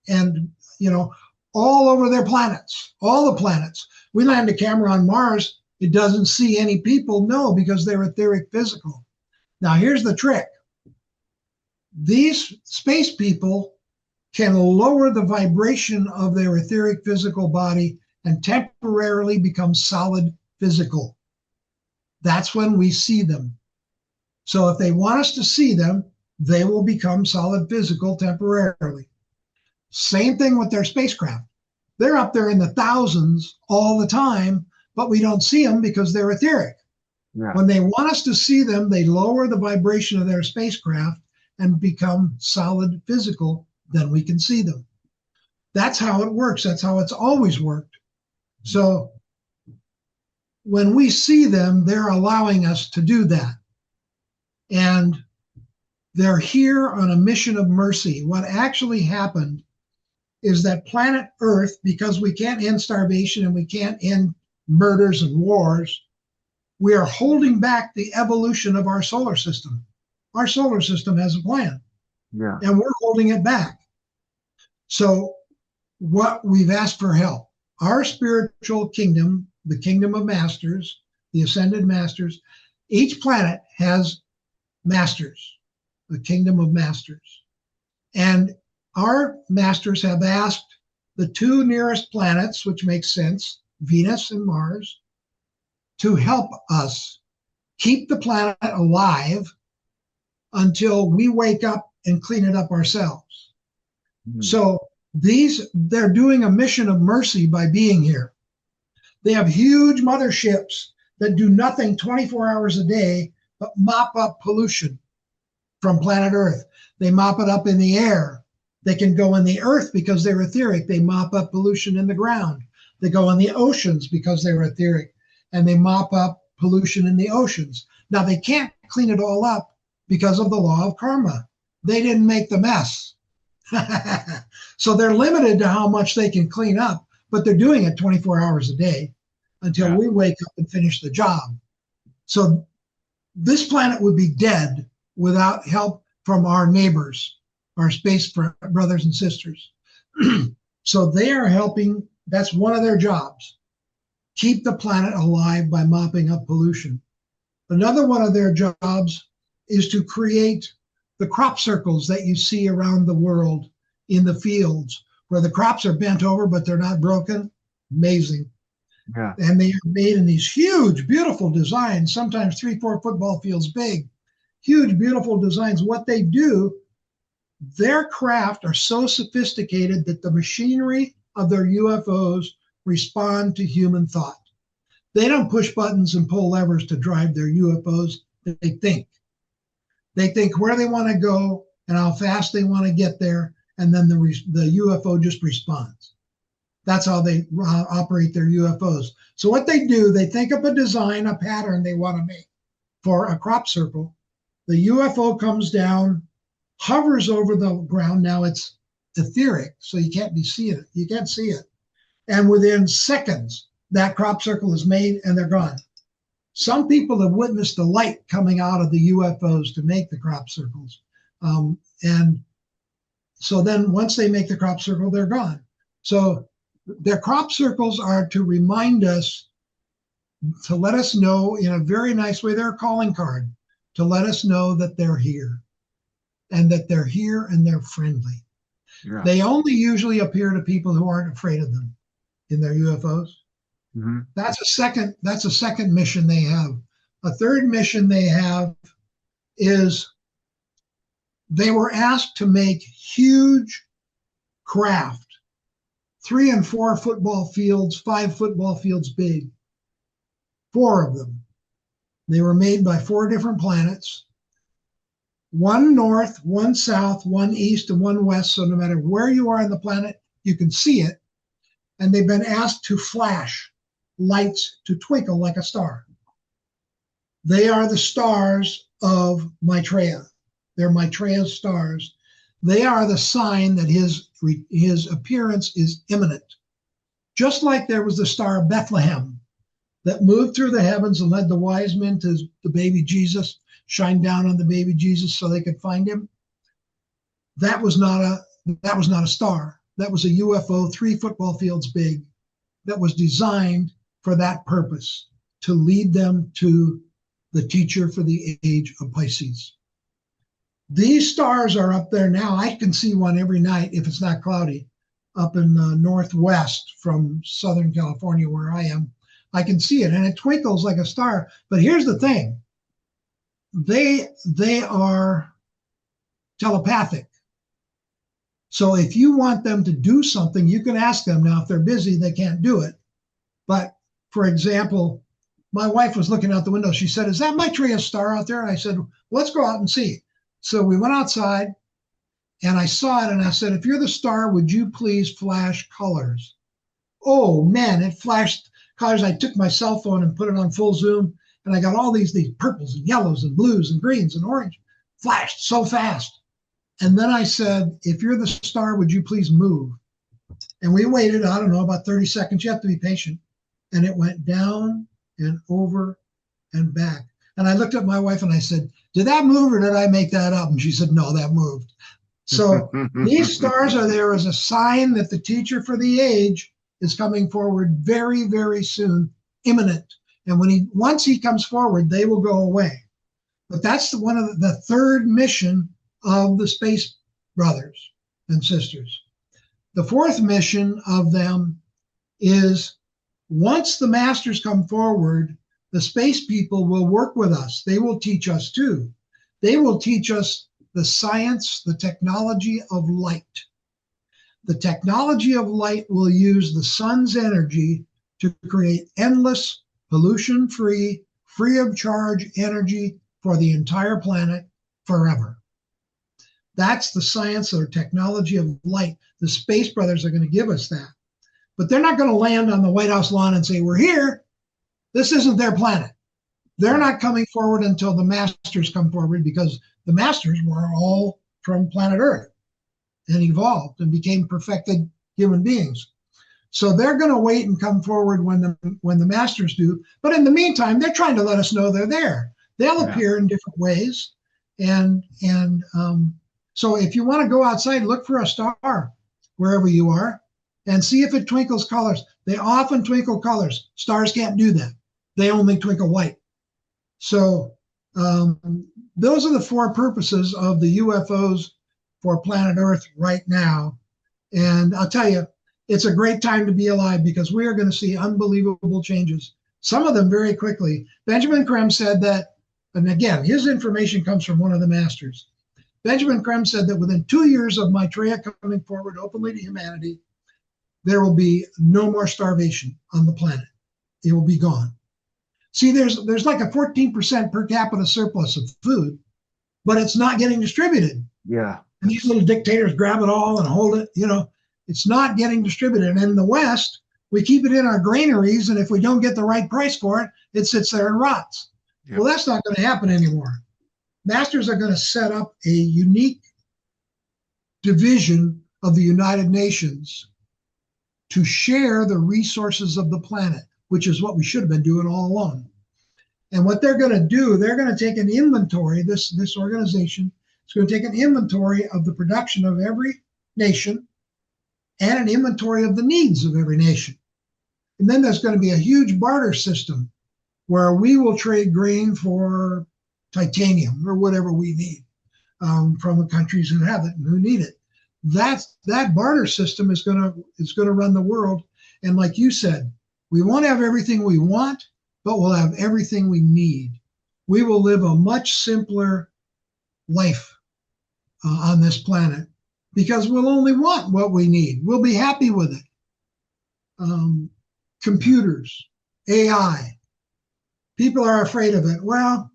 you know, all over their planets, all the planets. We land a camera on Mars, it doesn't see any people. No, because they're etheric physical. Now, here's the trick. These space people can lower the vibration of their etheric physical body and temporarily become solid physical. That's when we see them. So if they want us to see them, they will become solid physical temporarily. Same thing with their spacecraft. They're up there in the thousands all the time, but we don't see them because they're etheric. Yeah. When they want us to see them, they lower the vibration of their spacecraft and become solid physical, then we can see them. That's how it works. That's how it's always worked. So when we see them, they're allowing us to do that. And they're here on a mission of mercy. What actually happened is that planet Earth, because we can't end starvation and we can't end murders and wars, we are holding back the evolution of our solar system. Our solar system has a plan, yeah, and we're holding it back. So what we've asked for help, our spiritual kingdom, the kingdom of masters, the ascended masters, each planet has masters, the kingdom of masters. And our masters have asked the two nearest planets, which makes sense, Venus and Mars, to help us keep the planet alive until we wake up and clean it up ourselves. Mm-hmm. So they're doing a mission of mercy by being here. They have huge motherships that do nothing 24 hours a day but mop up pollution from planet Earth. They mop it up in the air. They can go in the earth because they're etheric. They mop up pollution in the ground. They go in the oceans because they're etheric, and they mop up pollution in the oceans. Now, they can't clean it all up because of the law of karma. They didn't make the mess. So they're limited to how much they can clean up, but they're doing it 24 hours a day until we wake up and finish the job. So this planet would be dead without help from our neighbors, our space brothers and sisters. So they are helping. That's one of their jobs. Keep the planet alive by mopping up pollution. Another one of their jobs is to create the crop circles that you see around the world in the fields, where the crops are bent over, but they're not broken. Amazing. Yeah. And they are made in these huge, beautiful designs, sometimes 3-4 football fields big, huge, beautiful designs. What they do, their craft are so sophisticated that the machinery of their UFOs respond to human thought. They don't push buttons and pull levers to drive their UFOs. They think. They think where they want to go and how fast they want to get there, and then the UFO just responds. That's how they operate their UFOs. So what they do, they think up a design, a pattern they want to make for a crop circle. The UFO comes down, hovers over the ground. Now it's etheric, so you can't see it. You can't see it. And within seconds, that crop circle is made and they're gone. Some people have witnessed the light coming out of the UFOs to make the crop circles. And so then once they make the crop circle, they're gone. So their crop circles are to remind us, to let us know in a very nice way, they're a calling card, to let us know that they're here and that they're here and they're friendly. Yeah. They only usually appear to people who aren't afraid of them in their UFOs. Mm-hmm. That's a second mission they have. A third mission they have is they were asked to make huge craft, 3 and 4 football fields, 5 football fields big, 4 of them. They were made by 4 different planets, 1 north, 1 south, 1 east, and 1 west. So no matter where you are on the planet, you can see it. And they've been asked to flash lights to twinkle like a star. They are the stars of Maitreya. They're Maitreya's stars. They are the sign that his appearance is imminent. Just like there was the star of Bethlehem that moved through the heavens and led the wise men to the baby Jesus, shine down on the baby Jesus so they could find him. That was not a star. That was a UFO 3 football fields big that was designed for that purpose, to lead them to the teacher for the age of Pisces. These stars are up there now. I can see one every night if it's not cloudy up in the northwest from Southern California where I am. I can see it and it twinkles like a star. But here's the thing. They are telepathic. So if you want them to do something, you can ask them. Now, if they're busy, they can't do it. But for example, my wife was looking out the window. She said, "Is that Maitreya's star out there?" And I said, "Let's go out and see." So we went outside and I saw it and I said, "If you're the star, would you please flash colors?" Oh man, it flashed colors. I took my cell phone and put it on full zoom and I got all these purples and yellows and blues and greens and orange, flashed so fast. And then I said, "If you're the star, would you please move?" And we waited, I don't know, about 30 seconds. You have to be patient. And it went down and over and back. And I looked at my wife and I said, "Did that move or did I make that up?" And she said, "No, that moved." So these stars are there as a sign that the teacher for the age is coming forward very, very soon, imminent. And once he comes forward, they will go away. But that's one of the third mission of the space brothers and sisters. The fourth mission of them is once the masters come forward, the space people will work with us. They will teach us too. They will teach us the science, the technology of light. The technology of light will use the sun's energy to create endless, pollution-free, free of charge energy for the entire planet forever. That's the science or technology of light. The space brothers are going to give us that. But they're not going to land on the White House lawn and say, "We're here." This isn't their planet. They're not coming forward until the masters come forward, because the masters were all from planet Earth and evolved and became perfected human beings. So they're going to wait and come forward when the masters do. But in the meantime, they're trying to let us know they're there. They'll appear in different ways. So if you want to go outside, look for a star wherever you are and see if it twinkles colors. They often twinkle colors. Stars can't do that. They only twinkle white. So those are the 4 purposes of the UFOs for planet Earth right now. And I'll tell you, it's a great time to be alive because we are going to see unbelievable changes, some of them very quickly. Benjamin Creme said that, and again, his information comes from one of the masters. Benjamin Creme said that within 2 years of Maitreya coming forward openly to humanity, there will be no more starvation on the planet. It will be gone. See, there's like a 14% per capita surplus of food, but it's not getting distributed.
Yeah.
And these little dictators grab it all and hold it. It's not getting distributed. And in the West, we keep it in our granaries, and if we don't get the right price for it, it sits there and rots. Yep. Well, that's not going to happen anymore. Masters are going to set up a unique division of the United Nations to share the resources of the planet, which is what we should have been doing all along. And what they're going to do, they're going to take an inventory, this organization is going to take an inventory of the production of every nation and an inventory of the needs of every nation. And then there's going to be a huge barter system where we will trade grain for titanium or whatever we need from the countries who have it and who need it. That barter system is going to run the world. And like you said, we won't have everything we want, but we'll have everything we need. We will live a much simpler life on this planet because we'll only want what we need. We'll be happy with it. Computers, AI, people are afraid of it. Well,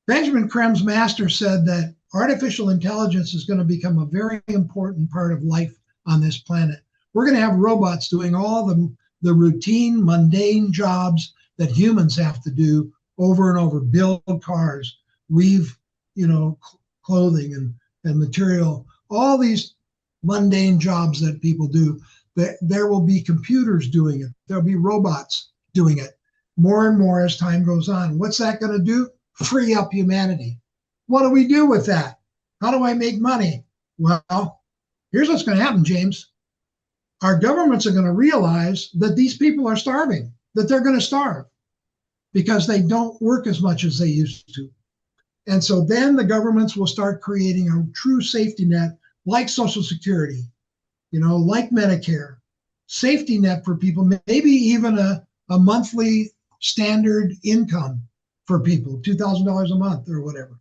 Benjamin Creme's master said that artificial intelligence is going to become a very important part of life on this planet. We're going to have robots doing all the routine, mundane jobs that humans have to do over and over, build cars, weave, clothing and material, all these mundane jobs that people do. There will be computers doing it. There'll be robots doing it more and more as time goes on. What's that going to do? Free up humanity. What do we do with that? How do I make money? Well, here's what's going to happen, James. Our governments are going to realize that these people are starving, that they're going to starve because they don't work as much as they used to. And so then the governments will start creating a true safety net like Social Security, like Medicare, safety net for people, maybe even a monthly standard income for people, $2,000 a month or whatever.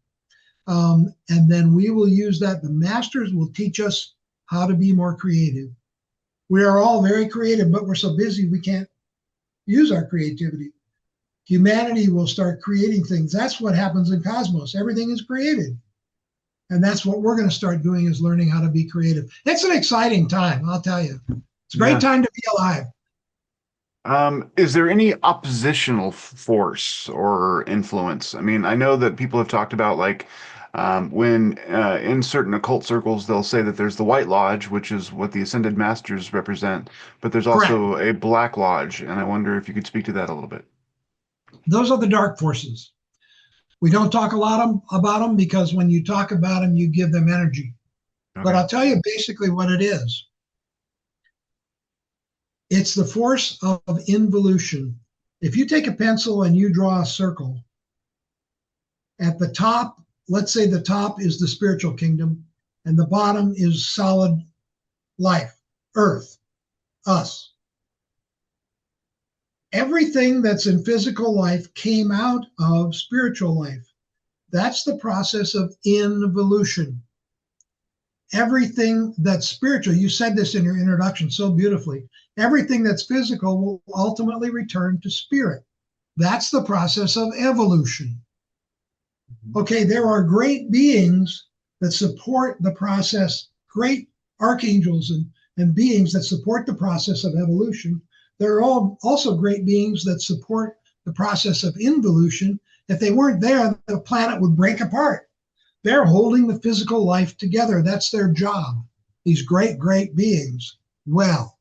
And then we will use that. The masters will teach us how to be more creative. We are all very creative, but we're so busy we can't use our creativity. Humanity will start creating things. That's what happens in cosmos. Everything is created. And that's what we're going to start doing, is learning how to be creative. It's an exciting time, I'll tell you. It's a great time to be alive.
Is there any oppositional force or influence? I mean, I know that people have talked about when in certain occult circles, they'll say that there's the White Lodge, which is what the Ascended Masters represent, but there's also a Black Lodge. And I wonder if you could speak to that a little bit.
Those are the dark forces. We don't talk a lot about them because when you talk about them, you give them energy. Okay. But I'll tell you basically what it is. It's the force of involution. If you take a pencil and you draw a circle, at the top, let's say the top is the spiritual kingdom, and the bottom is solid life, earth, us. Everything that's in physical life came out of spiritual life. That's the process of involution. Everything that's spiritual, you said this in your introduction so beautifully, everything that's physical will ultimately return to spirit. That's the process of evolution. Okay, there are great beings that support the process, great archangels and beings that support the process of evolution. There are also great beings that support the process of involution. If they weren't there, the planet would break apart. They're holding the physical life together. That's their job, these great, great beings. Well,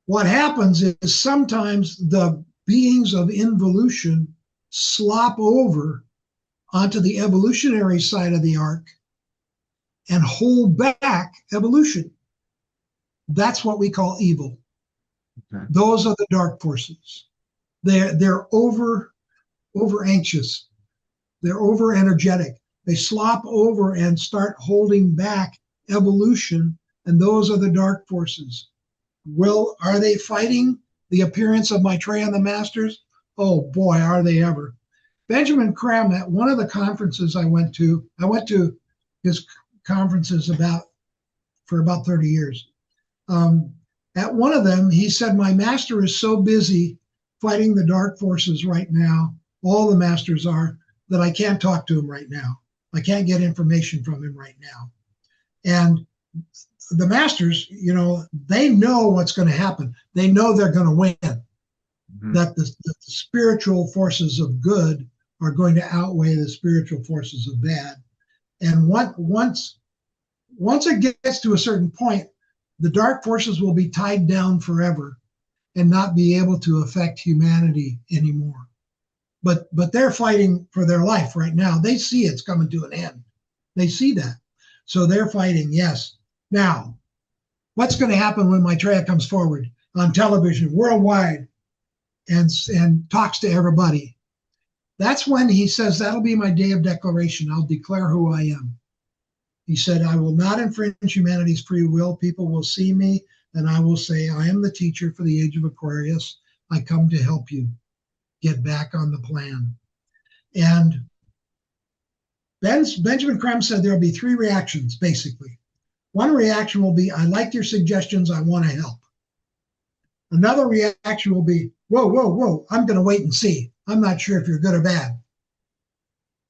what happens is sometimes the beings of involution slop over onto the evolutionary side of the arc and hold back evolution. That's what we call evil. Okay. Those are the dark forces. They're over anxious. They're over energetic. They slop over and start holding back evolution, and those are the dark forces. Well, are they fighting the appearance of Maitreya and the Masters? Oh boy, are they ever. Benjamin Creme, at one of the conferences I went to his conferences for about 30 years. At one of them, he said, my master is so busy fighting the dark forces right now, all the masters are, that I can't talk to him right now. I can't get information from him right now. And the masters, they know what's going to happen. They know they're going to win, that the spiritual forces of good are going to outweigh the spiritual forces of bad. And once it gets to a certain point, The dark forces will be tied down forever and not be able to affect humanity anymore. But they're fighting for their life right now. They see it's coming to an end. They see that. So they're fighting, yes. Now, what's going to happen when Maitreya comes forward on television worldwide and talks to everybody? That's when he says, that'll be my day of declaration. I'll declare who I am. He said, I will not infringe humanity's free will. People will see me, and I will say, I am the teacher for the age of Aquarius. I come to help you get back on the plan. And Benjamin Creme said there'll be three reactions, basically. One reaction will be, I like your suggestions, I want to help. Another reaction will be, whoa, whoa, whoa, I'm going to wait and see. I'm not sure if you're good or bad.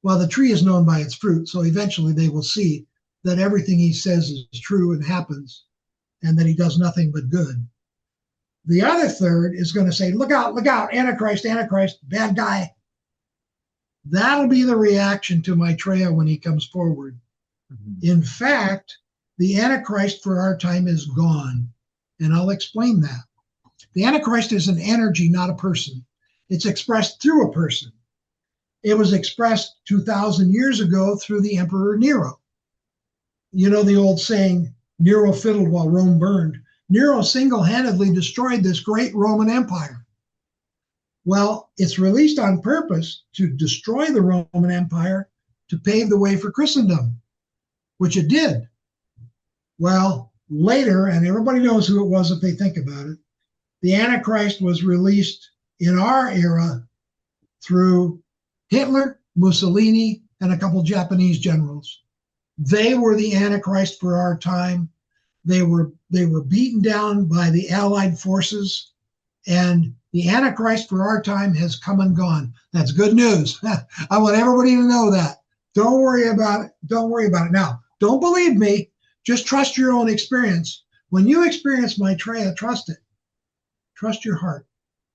Well, the tree is known by its fruit, so eventually they will see that everything he says is true and happens, and that he does nothing but good. The other third is going to say, look out, Antichrist, bad guy. That'll be the reaction to Maitreya when he comes forward. Mm-hmm. In fact, the Antichrist for our time is gone, and I'll explain that. The Antichrist is an energy, not a person. It's expressed through a person. It was expressed 2,000 years ago through the Emperor Nero. You know the old saying, Nero fiddled while Rome burned. Nero single-handedly destroyed this great Roman Empire. Well, it's released on purpose to destroy the Roman Empire to pave the way for Christendom, which it did. Well, later, and everybody knows who it was if they think about it, the Antichrist was released in our era through Hitler, Mussolini, and a couple Japanese generals. They were the Antichrist for our time. They were beaten down by the Allied forces, and the Antichrist for our time has come and gone. That's good news. I want everybody to know that. Don't worry about it. Don't worry about it. Now, don't believe me. Just trust your own experience. When you experience Maitreya, trust it. Trust your heart.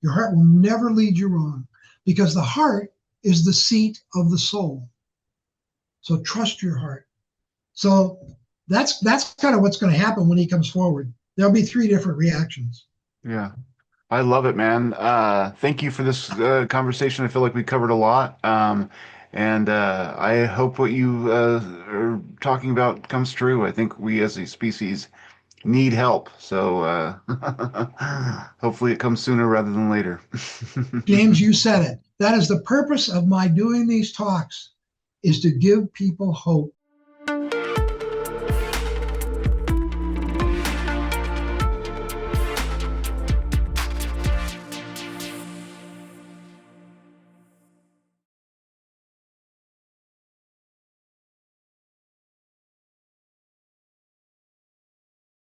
Your heart will never lead you wrong, because the heart is the seat of the soul. So trust your heart. So that's kind of what's going to happen when he comes forward. There'll be three different reactions.
Yeah, I love it, man. Thank you for this conversation. I feel like we covered a lot. And I hope what you are talking about comes true. I think we as a species need help. So hopefully it comes sooner rather than later.
James, you said it. That is the purpose of my doing these talks, is to give people hope.